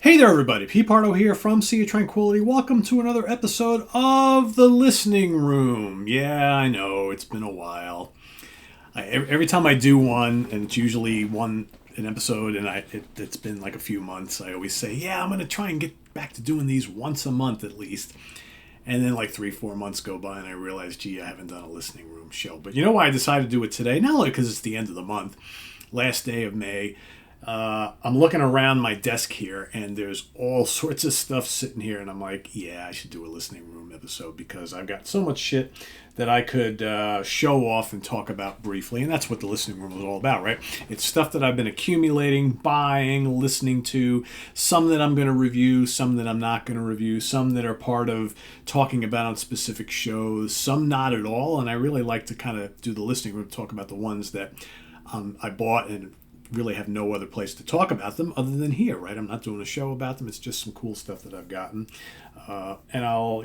Hey there, everybody. Pete Pardo here from Sea of Tranquility. Welcome to another episode of The Listening Room. Yeah, I know, it's been a while. Every time I do one, and it's usually an episode, and it's been like a few months, I always say, yeah, I'm going to try and get back to doing these once a month at least. And then like 3-4 months go by, and I realize, gee, I haven't done a Listening Room show. But you know why I decided to do it today? Not only because it's the end of the month, last day of May. I'm looking around my desk here, and there's all sorts of stuff sitting here, and I'm like, yeah, I should do a Listening Room episode because I've got so much shit that I could show off and talk about briefly, and that's what the Listening Room is all about, right? It's stuff that I've been accumulating, buying, listening to, some that I'm going to review, some that I'm not going to review, some that are part of talking about on specific shows, some not at all, and I really like to kind of do the Listening Room, talk about the ones that I bought and really have no other place to talk about them other than here, right? I'm not doing a show about them. It's just some cool stuff that I've gotten. And I'll,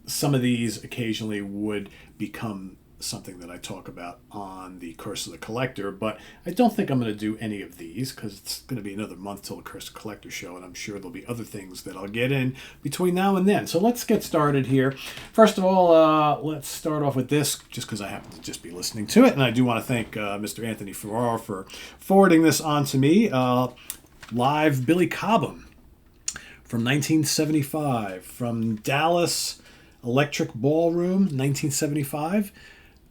some of these occasionally would become something that I talk about on the Curse of the Collector, but I don't think I'm going to do any of these because it's going to be another month till the Curse of the Collector show, and I'm sure there'll be other things that I'll get in between now and then. So let's get started here. First of all, let's start off with this, just because I happen to just be listening to it, and I do want to thank Mr. Anthony Ferraro for forwarding this on to me. Live Billy Cobham from 1975, from Dallas Electric Ballroom, 1975.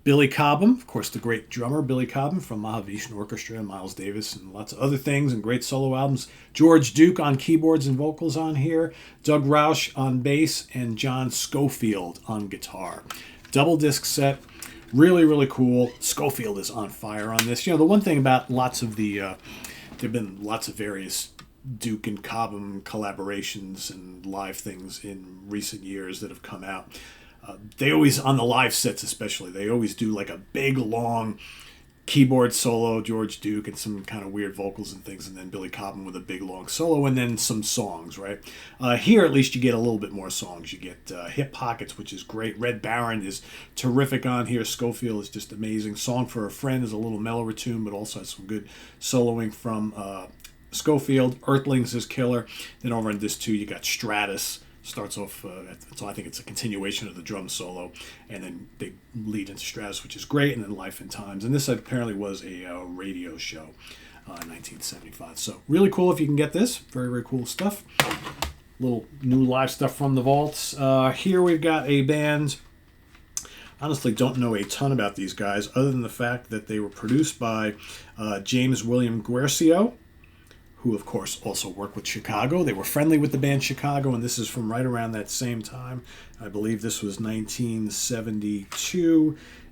Billy Cobham, of course, the great drummer Billy Cobham from Mahavishnu Orchestra, Miles Davis, and lots of other things and great solo albums. George Duke on keyboards and vocals on here. Doug Rausch on bass, and John Schofield on guitar. Double disc set, really, really cool. Schofield is on fire on this. The one thing about lots of there have been lots of various Duke and Cobham collaborations and live things in recent years that have come out. They always, on the live sets especially, they always do like a big, long keyboard solo, George Duke, and some kind of weird vocals and things, and then Billy Cobham with a big, long solo, and then some songs, right? Here, at least, you get a little bit more songs. You get Hip Pockets, which is great. Red Baron is terrific on here. Schofield is just amazing. Song for a Friend is a little mellower tune, but also has some good soloing from Schofield. Earthlings is killer. Then over on this, too, you got Stratus. Starts off, so I think it's a continuation of the drum solo, and then they lead into Stratus, which is great, and then Life and Times. And this apparently was a radio show in 1975. So really cool if you can get this. Very, very cool stuff. Little new live stuff from the vaults. Here we've got a band. Honestly, don't know a ton about these guys, other than the fact that they were produced by James William Guercio, who, of course, also worked with Chicago. They were friendly with the band Chicago, and this is from right around that same time. I believe this was 1972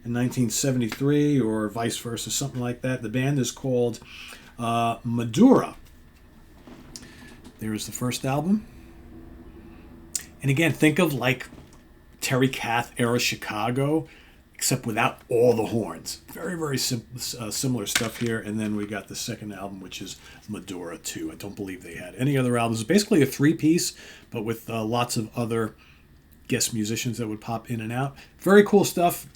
and 1973, or vice versa, something like that. The band is called Madura. There's the first album. And again, think of like Terry Kath era Chicago, except without all the horns. Very, very similar stuff here. And then we got the second album, which is Madura 2. I don't believe they had any other albums. It's basically a three-piece, but with lots of other guest musicians that would pop in and out. Very cool stuff.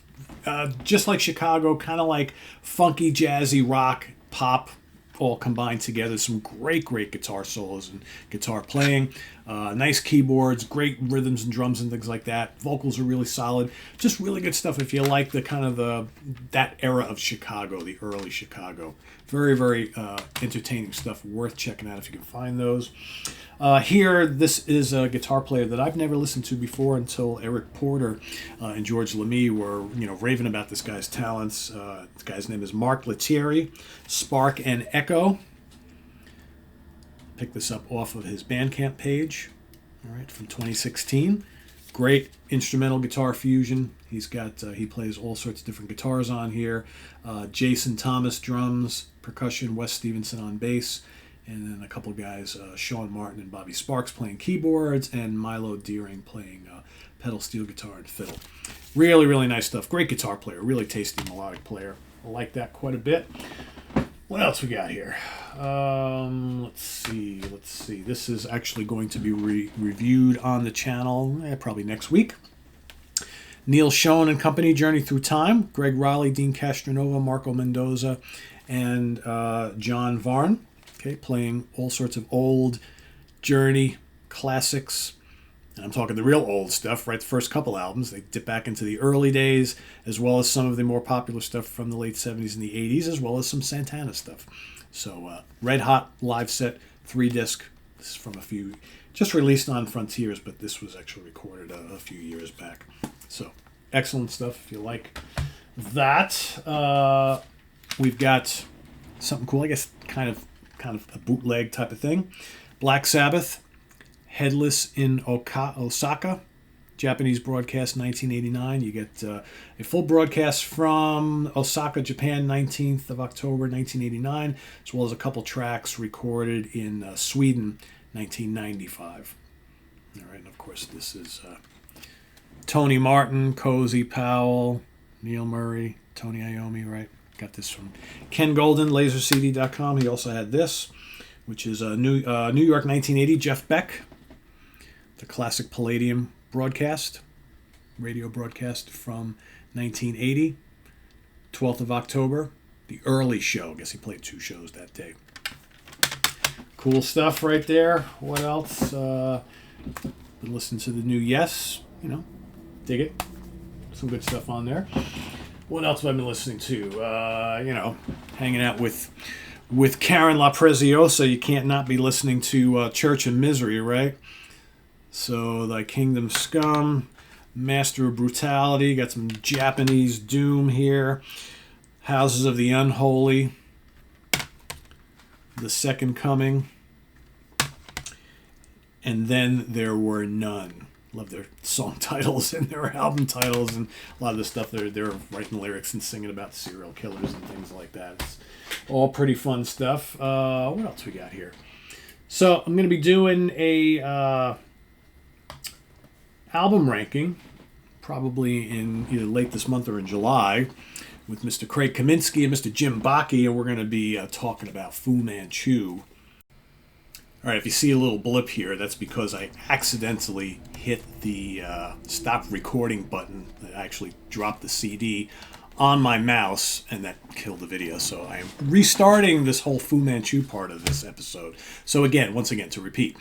Just like Chicago, kind of like funky, jazzy, rock, pop, all combined together. Some great, great guitar solos and guitar playing. Nice keyboards, great rhythms and drums and things like that. Vocals are really solid. Just really good stuff if you like the kind of that era of Chicago, the early Chicago. Very, very entertaining stuff. Worth checking out if you can find those. Here, this is a guitar player that I've never listened to before until Eric Porter and George Lamy were, raving about this guy's talents. This guy's name is Mark Lettieri, Spark and Echo. Pick this up off of his Bandcamp page, all right, from 2016. Great instrumental guitar fusion. He's got he plays all sorts of different guitars on here. Jason Thomas drums, percussion, Wes Stevenson on bass, and then a couple guys, Sean Martin and Bobby Sparks playing keyboards, and Milo Deering playing pedal steel guitar and fiddle. Really, really nice stuff. Great guitar player, really tasty melodic player. I like that quite a bit. What else we got here? Let's see. This is actually going to be reviewed on the channel probably next week. Neil Schoen and Company, Journey Through Time. Greg Raleigh, Dean Castronova, Marco Mendoza, and John Varn. Okay, playing all sorts of old Journey, classics. And I'm talking the real old stuff, right? The first couple albums. They dip back into the early days, as well as some of the more popular stuff from the late 70s and the 80s, as well as some Santana stuff. So, Red Hot live set, 3-disc. This is from a few, just released on Frontiers, but this was actually recorded a few years back. So, excellent stuff if you like that. We've got something cool, I guess, kind of a bootleg type of thing. Black Sabbath, Headless in Osaka, Japanese broadcast 1989. You get a full broadcast from Osaka, Japan, 19th of October 1989, as well as a couple tracks recorded in Sweden, 1995. All right, and of course this is Tony Martin, Cozy Powell, Neil Murray, Tony Iommi, right? Got this from Ken Golden, LaserCD.com. He also had this, which is New York 1980, Jeff Beck. The classic Palladium broadcast, radio broadcast from 1980, 12th of October, the early show. I guess he played 2 shows that day. Cool stuff right there. What else? Been listening to the new Yes, dig it. Some good stuff on there. What else have I been listening to? Hanging out with Karen La Preziosa. You can't not be listening to Church of Misery, right? So, Thy Kingdom Scum, Master of Brutality, got some Japanese doom here, Houses of the Unholy, The Second Coming, and Then There Were None. Love their song titles and their album titles, and a lot of the stuff they're writing lyrics and singing about serial killers and things like that. It's all pretty fun stuff. What else we got here? So, I'm going to be doing a album ranking, probably in either late this month or in July, with Mr. Craig Kaminsky and Mr. Jim Bakke, and we're going to be talking about Fu Manchu. All right, if you see a little blip here, that's because I accidentally hit the stop recording button. I actually dropped the CD on my mouse, and that killed the video. So I am restarting this whole Fu Manchu part of this episode. So once again, to repeat,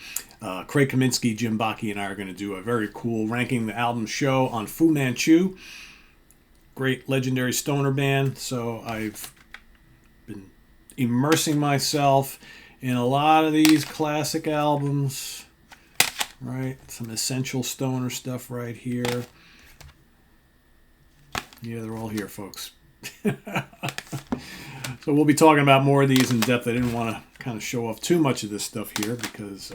Craig Kaminsky, Jim Bakke, and I are going to do a very cool ranking the album show on Fu Manchu. Great legendary stoner band. So I've been immersing myself in a lot of these classic albums, right? Some essential stoner stuff right here. Yeah, they're all here, folks. So we'll be talking about more of these in depth. I didn't want to kind of show off too much of this stuff here because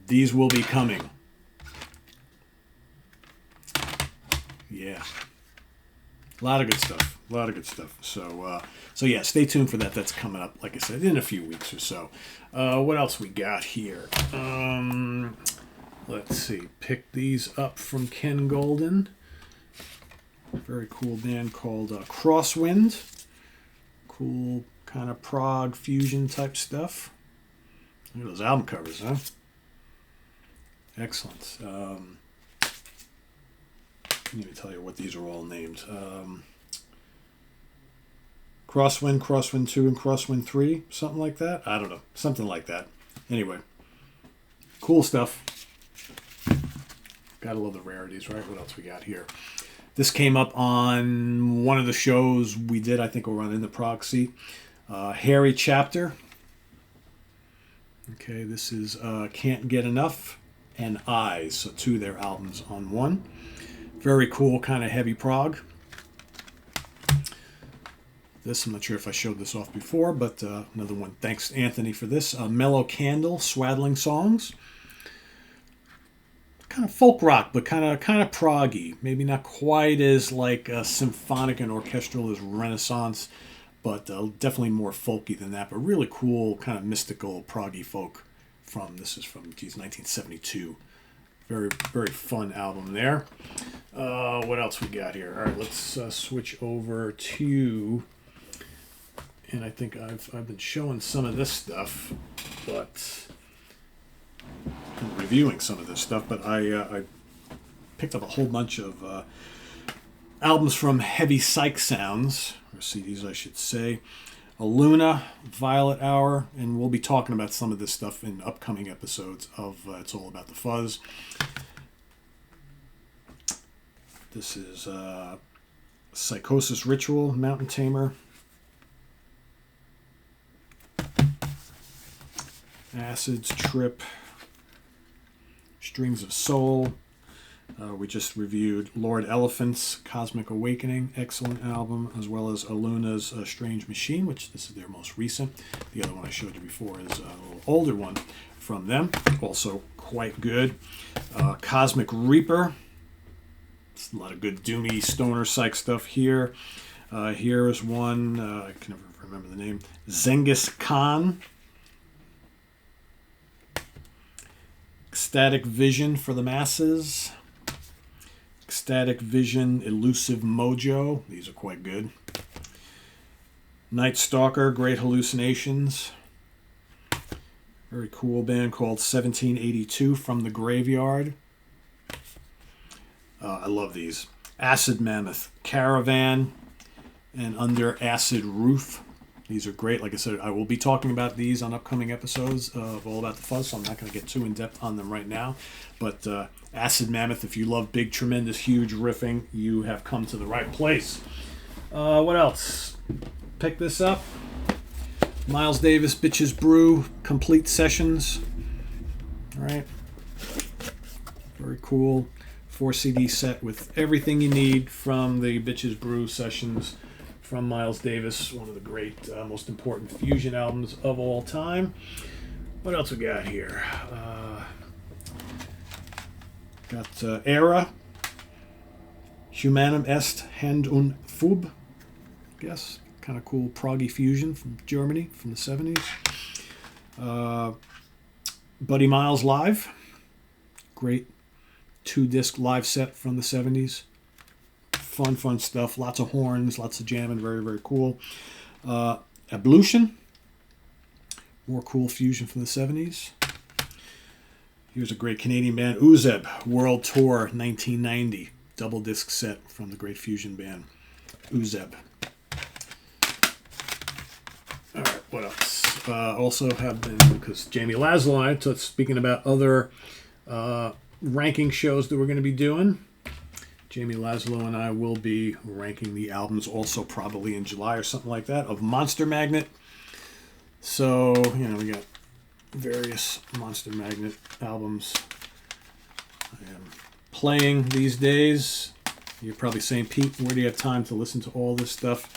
these will be coming. Yeah. A lot of good stuff. So yeah, stay tuned for that. That's coming up, like I said, in a few weeks or so. What else we got here? Let's see. Pick these up from Ken Golden. Very cool band called Crosswind. Cool kind of prog fusion type stuff. Look at those album covers, huh? Excellent. I can't even tell you what these are all named. Crosswind 2, and Crosswind 3, something like that. I don't know, something like that. Anyway, cool stuff. Gotta love the rarities, right? What else we got here? This came up on one of the shows we did, I think we're on In the Proxy. Harry Chapter. Okay, this is Can't Get Enough and Eyes. So 2 of their albums on one. Very cool, kind of heavy prog. This, I'm not sure if I showed this off before, but another one. Thanks, Anthony, for this. Mellow Candle, Swaddling Songs. Kind of folk rock, but kind of proggy. Maybe not quite as like symphonic and orchestral as Renaissance, but definitely more folky than that. But really cool, kind of mystical proggy folk. This is from 1972. Very, very fun album there. What else we got here? All right, let's switch over to, and I think I've been showing some of this stuff, but reviewing some of this stuff, but I picked up a whole bunch of albums from Heavy Psych Sounds, or CDs I should say. a Luna, Violet Hour, and we'll be talking about some of this stuff in upcoming episodes of It's All About the Fuzz. This is Psychosis Ritual, Mountain Tamer. Acids, Trip, Strings of Soul. We just reviewed Lord Elephant's Cosmic Awakening, excellent album, as well as Aluna's Strange Machine, which this is their most recent. The other one I showed you before is a little older one from them, also quite good. Cosmic Reaper. It's a lot of good doomy stoner psych stuff here. Here is one, I can never remember the name, Zengis Khan. Ecstatic Vision for the Masses. Ecstatic Vision, Elusive Mojo. These are quite good. Night Stalker, Great Hallucinations. Very cool band called 1782 from the Graveyard. I love these. Acid Mammoth, Caravan, and Under Acid Roof. These are great. Like I said, I will be talking about these on upcoming episodes of All About the Fuzz, so I'm not going to get too in-depth on them right now. But Acid Mammoth, if you love big, tremendous, huge riffing, you have come to the right place. What else? Pick this up. Miles Davis, Bitches Brew, Complete Sessions. All right. Very cool. 4 CD set with everything you need from the Bitches Brew sessions from Miles Davis, one of the great, most important fusion albums of all time. What else we got here? Got Era, Humanum Est Hand und Fub, I guess. Kind of cool proggy fusion from Germany from the 70s. Buddy Miles Live, great 2-disc live set from the 70s. Fun stuff. Lots of horns, lots of jamming. Very, very cool. Ablution. More cool fusion from the 70s. Here's a great Canadian band, Uzeb, World Tour 1990. Double disc set from the great fusion band, Uzeb. All right, what else? Also have been, because Jamie Laszlo and I, speaking about other ranking shows that we're going to be doing, Jamie Laszlo and I will be ranking the albums also probably in July or something like that of Monster Magnet. So, we got various Monster Magnet albums I am playing these days. You're probably saying, Pete, where do you have time to listen to all this stuff?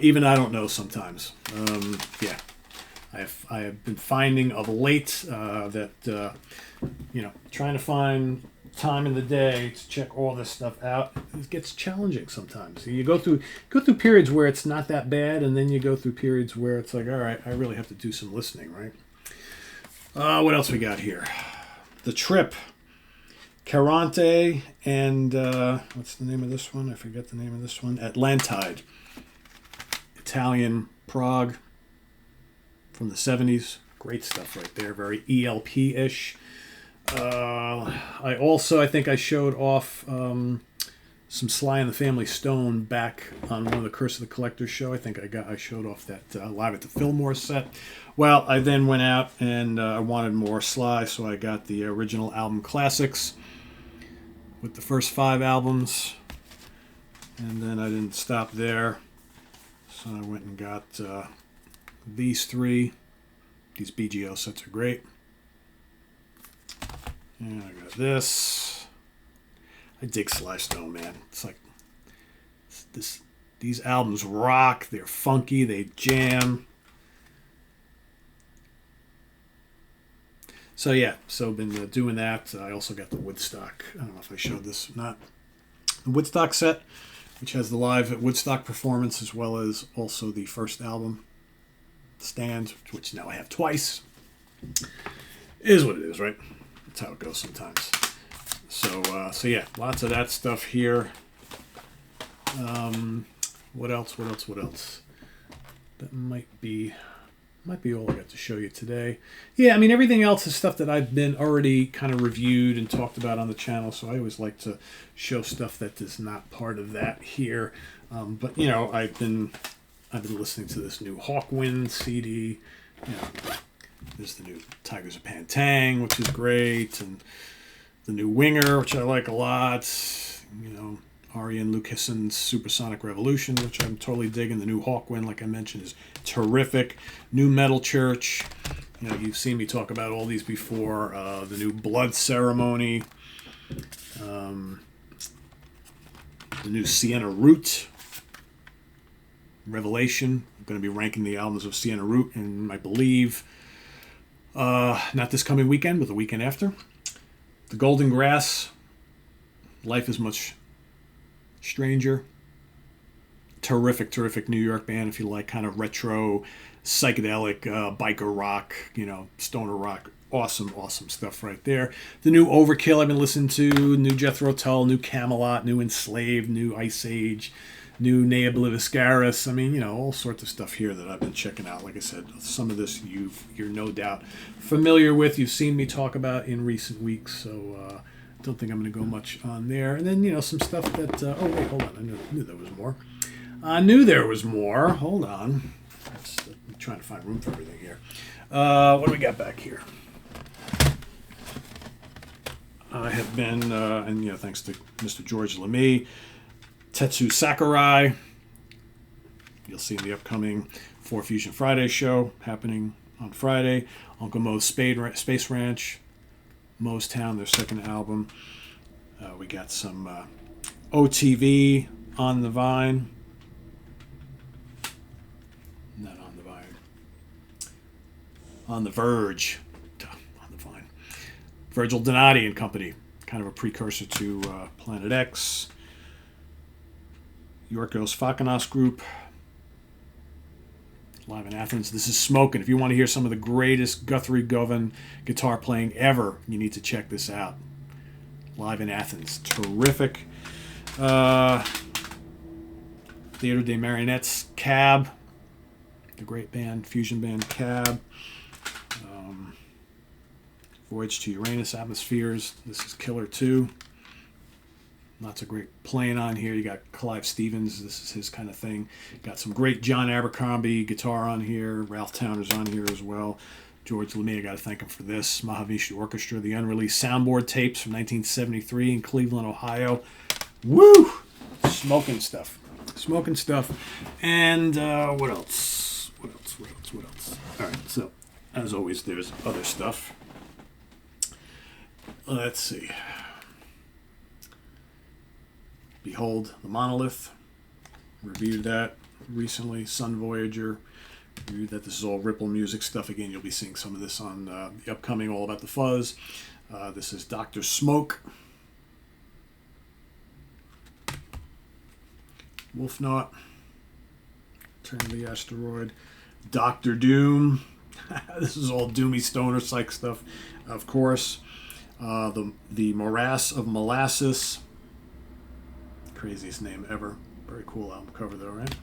Even I don't know sometimes. I have been finding of late that, trying to find time in the day to check all this stuff out, it gets challenging sometimes. You go through periods where it's not that bad, and then you go through periods where it's like, all right, I really have to do some listening, right? What else we got here? The Trip, Carante, and what's the name of this one? I forget the name of this one. Atlantide, Italian prog from the 70s. Great stuff right there. Very ELP-ish. I think I showed off some Sly and the Family Stone back on one of the Curse of the Collector show. I think I showed off that Live at the Fillmore set. Well, I then went out and I wanted more Sly, so I got the original album classics with the first 5 albums, and then I didn't stop there, so I went and got these 3. These BGO sets are great. And I got this. I dig Sly Stone, man. It's like these albums rock. They're funky. They jam. So yeah, been doing that. I also got the Woodstock. I don't know if I showed this or not. The Woodstock set, which has the live at Woodstock performance as well as also the first album, Stand, which now I have twice. Is what it is, right? That's how it goes sometimes. So yeah, lots of that stuff here. What else? That might be all I got to show you today. Yeah, I mean, everything else is stuff that I've been already kind of reviewed and talked about on the channel, so I always like to show stuff that is not part of that here. But, I've been I've been listening to this new Hawkwind CD. You know, there's the new Tigers of Pantang, which is great, and the new Winger, which I like a lot. You know, Ari and Luke Hisson's Supersonic Revolution, which I'm totally digging. The new Hawkwind, like I mentioned, is terrific. New Metal Church. You know, you've seen me talk about all these before. The new Blood Ceremony. The new Sienna Root. Revelation. I'm going to be ranking the albums of Sienna Root, and I believe not this coming weekend, but the weekend after. The Golden Grass. Life is Much Stranger. Terrific, terrific New York band if you like kind of retro, psychedelic, biker rock, you know, stoner rock. Awesome, awesome stuff right there. The new Overkill I've been listening to. New Jethro Tull, new Camelot, new Enslaved, new Ice Age, new Nea Obliviscaris. I mean, you know, all sorts of stuff here that I've been checking out. Like I said, some of this you're no doubt familiar with. You've seen me talk about in recent weeks, so don't think I'm going to go much on there. And then, you know, some stuff that... oh, wait, hold on. I knew there was more. I knew there was more. Hold on. I'm trying to find room for everything here. What do we got back here? I have been, and, you know, thanks to Mr. George Lemay, Tetsu Sakurai. You'll see in the upcoming 4 Fusion Friday show happening on Friday. Uncle Mo's Space Ranch. Mo's Town, their second album. We got some OTV on the Vine. Not on the Vine. On the Verge. On the Vine. Virgil Donati and Company. Kind of a precursor to Planet X. Yorgos Fakanos Group. Live in Athens. This is Smokin'. If you want to hear some of the greatest Guthrie Govan guitar playing ever, you need to check this out. Live in Athens. Terrific. Theater des Marionettes, Cab. The great band, fusion band Cab. Voyage to Uranus, Atmospheres. This is Killer 2. Lots of great playing on here. You got Clive Stevens. This is his kind of thing. Got some great John Abercrombie guitar on here. Ralph Towner's on here as well. George Lemay, I got to thank him for this. Mahavishnu Orchestra, the unreleased soundboard tapes from 1973 in Cleveland, Ohio. Woo! Smoking stuff. Smoking stuff. And what else? What else? All right, so as always, there's other stuff. Let's see. Behold the Monolith. Reviewed that recently. Sun Voyager. Reviewed that. This is all Ripple Music stuff. Again, you'll be seeing some of this on the upcoming All About the Fuzz. This is Dr. Smoke. Wolfnaut. Turn of the Asteroid. Dr. Doom. This is all doomy stoner psych stuff, of course. The Morass of Molasses. Craziest name ever. Very cool album cover though, right?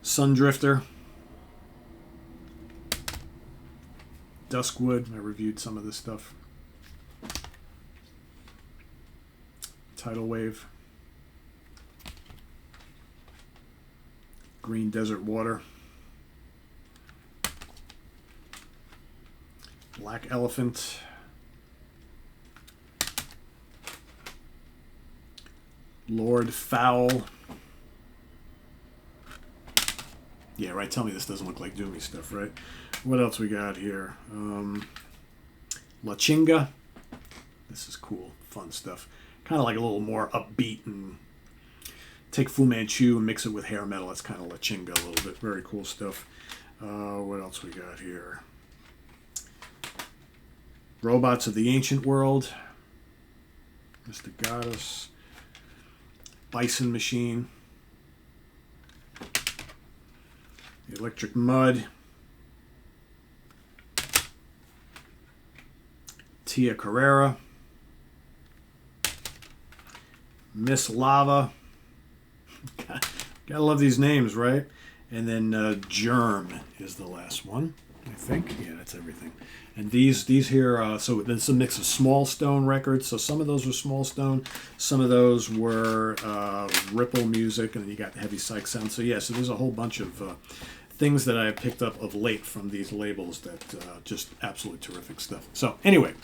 Sundrifter. Duskwood. I reviewed some of this stuff. Tidal Wave. Green Desert Water. Black Elephant. Lord Fowl. Yeah, right. Tell me this doesn't look like doomy stuff, right? What else we got here? La Chinga. This is cool, fun stuff. Kind of like a little more upbeat and take Fu Manchu and mix it with hair metal. That's kind of La Chinga a little bit. Very cool stuff. What else we got here? Robots of the Ancient World. Mr. Goddess. Bison Machine. The Electric Mud. Tia Carrera. Miss Lava. Gotta love these names, right? And then Germ is the last one. I think. Yeah, that's everything. And these here, so there's a mix of Small Stone records. So some of those were Small Stone, some of those were Ripple Music, and then you got Heavy Psych Sound. So yeah, so there's a whole bunch of things that I picked up of late from these labels that just absolutely terrific stuff. So anyway,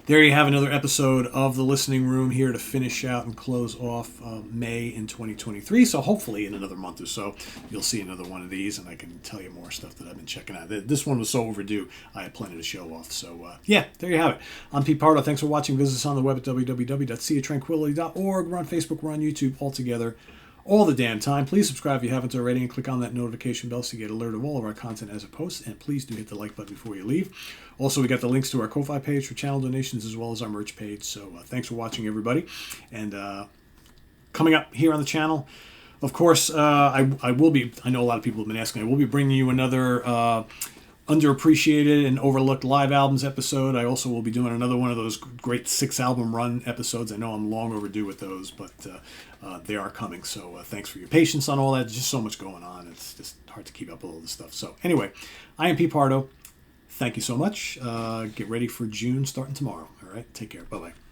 there you have another episode of The Listening Room here to finish out and close off May in 2023. So hopefully in another month or so, you'll see another one of these, and I can tell you more stuff that I've been checking out. This one was so overdue, I had plenty to show off. So yeah, there you have it. I'm Pete Pardo. Thanks for watching. Visit us on the web at www.seatranquility.org. We're on Facebook. We're on YouTube all together all the damn time. Please subscribe if you haven't already and click on that notification bell so you get alert of all of our content as it posts. And please do hit the like button before you leave. Also, we got the links to our Ko-Fi page for channel donations as well as our merch page. So thanks for watching, everybody. And coming up here on the channel, of course, I will be, I know a lot of people have been asking, I will be bringing you another underappreciated and overlooked live albums episode. I also will be doing another one of those great 6-album run episodes. I know I'm long overdue with those, but they are coming. So thanks for your patience on all that. There's just so much going on. It's just hard to keep up with all this stuff. So anyway, I am Pete Pardo. Thank you so much. Get ready for June starting tomorrow. All right. Take care. Bye-bye.